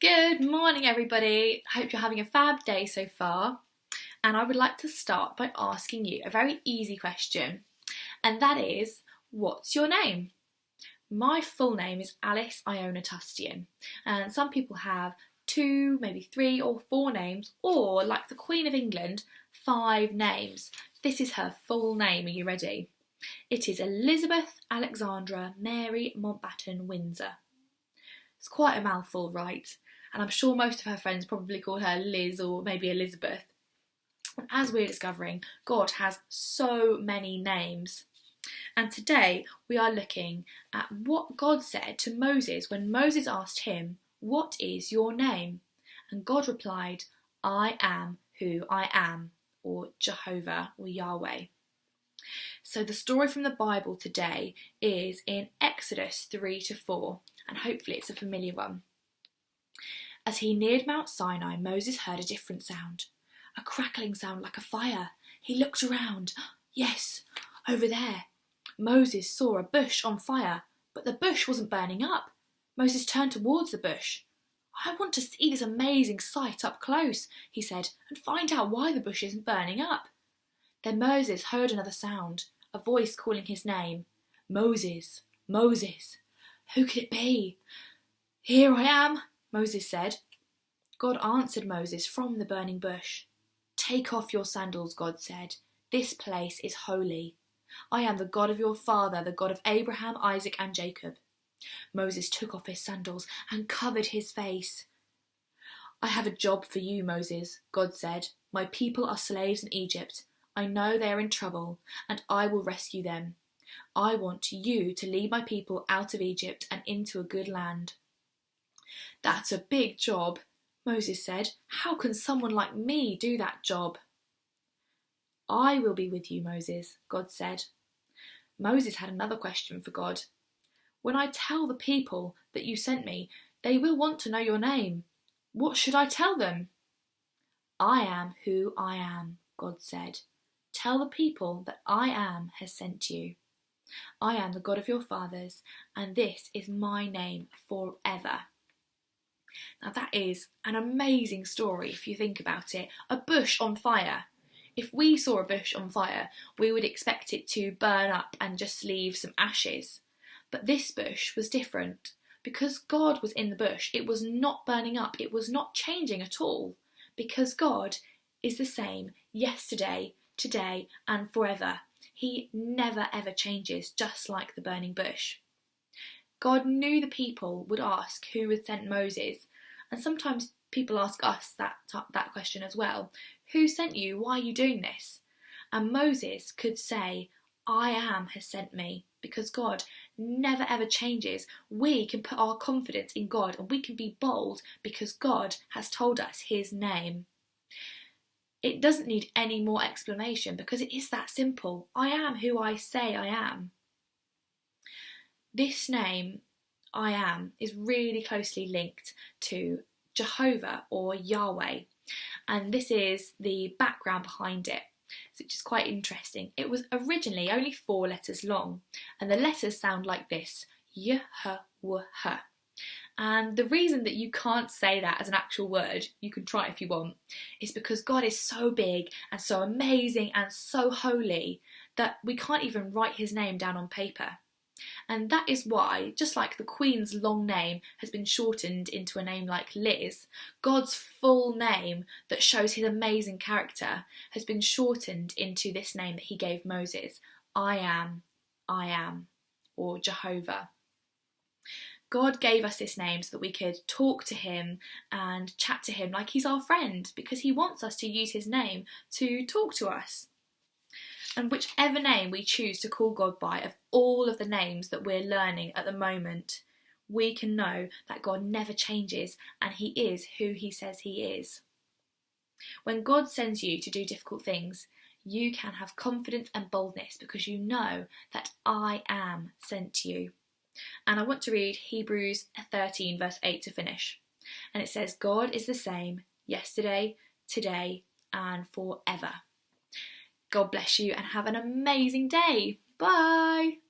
Good morning, everybody. I hope you're having a fab day so far. And I would like to start by asking you a very easy question, and that is, what's your name? My full name is Alice Iona Tustian, and some people have two, maybe three or four names, or like the Queen of England, 5 names. This is her full name. Are you ready? It is Elizabeth Alexandra Mary Mountbatten Windsor. It's quite a mouthful, right? And I'm sure most of her friends probably call her Liz or maybe Elizabeth. And as we're discovering, God has so many names. And today we are looking at what God said to Moses when Moses asked him, "What is your name?" And God replied, "I am who I am," or Jehovah or Yahweh. So the story from the Bible today is in Exodus 3 to 4, and hopefully it's a familiar one. As he neared Mount Sinai, Moses heard a different sound, a crackling sound like a fire. He looked around. Yes, over there. Moses saw a bush on fire, but the bush wasn't burning up. Moses turned towards the bush. "I want to see this amazing sight up close," he said, "and find out why the bush isn't burning up." Then Moses heard another sound, a voice calling his name. "Moses, Moses." Who could it be? "Here I am," Moses said. God answered Moses from the burning bush. "Take off your sandals," God said. "This place is holy. I am the God of your father, the God of Abraham, Isaac, and Jacob." Moses took off his sandals and covered his face. "I have a job for you, Moses," God said. "My people are slaves in Egypt. I know they are in trouble, and I will rescue them. I want you to lead my people out of Egypt and into a good land." "That's a big job," Moses said. "How can someone like me do that job?" "I will be with you, Moses," God said. Moses had another question for God. "When I tell the people that you sent me, they will want to know your name. What should I tell them?" "I am who I am," God said. "Tell the people that I am has sent you. I am the God of your fathers, and this is my name forever." Now that is an amazing story if you think about it. A bush on fire. If we saw a bush on fire, we would expect it to burn up and just leave some ashes. But this bush was different. Because God was in the bush, it was not burning up, it was not changing at all. Because God is the same yesterday, today, and forever. He never ever changes, just like the burning bush. God knew the people would ask who had sent Moses, and sometimes people ask us that question as well. Who sent you? Why are you doing this? And Moses could say, "I am has sent me," because God never ever changes. We can put our confidence in God and we can be bold because God has told us his name. It doesn't need any more explanation because it is that simple. I am who I say I am. This name, I am, is really closely linked to Jehovah or Yahweh, and this is the background behind it, which is quite interesting. It was originally only 4 letters long, and the letters sound like this: Y-H-W-H. And the reason that you can't say that as an actual word, you can try if you want, is because God is so big and so amazing and so holy that we can't even write his name down on paper. And that is why, just like the Queen's long name has been shortened into a name like Liz, God's full name that shows his amazing character has been shortened into this name that he gave Moses: I am, or Jehovah. God gave us this name so that we could talk to him and chat to him like he's our friend, because he wants us to use his name to talk to us. And whichever name we choose to call God by, of all of the names that we're learning at the moment, we can know that God never changes and he is who he says he is. When God sends you to do difficult things, you can have confidence and boldness because you know that I am sent you. And I want to read Hebrews 13 verse 8 to finish. And it says, God is the same yesterday, today, and forever. God bless you and have an amazing day. Bye.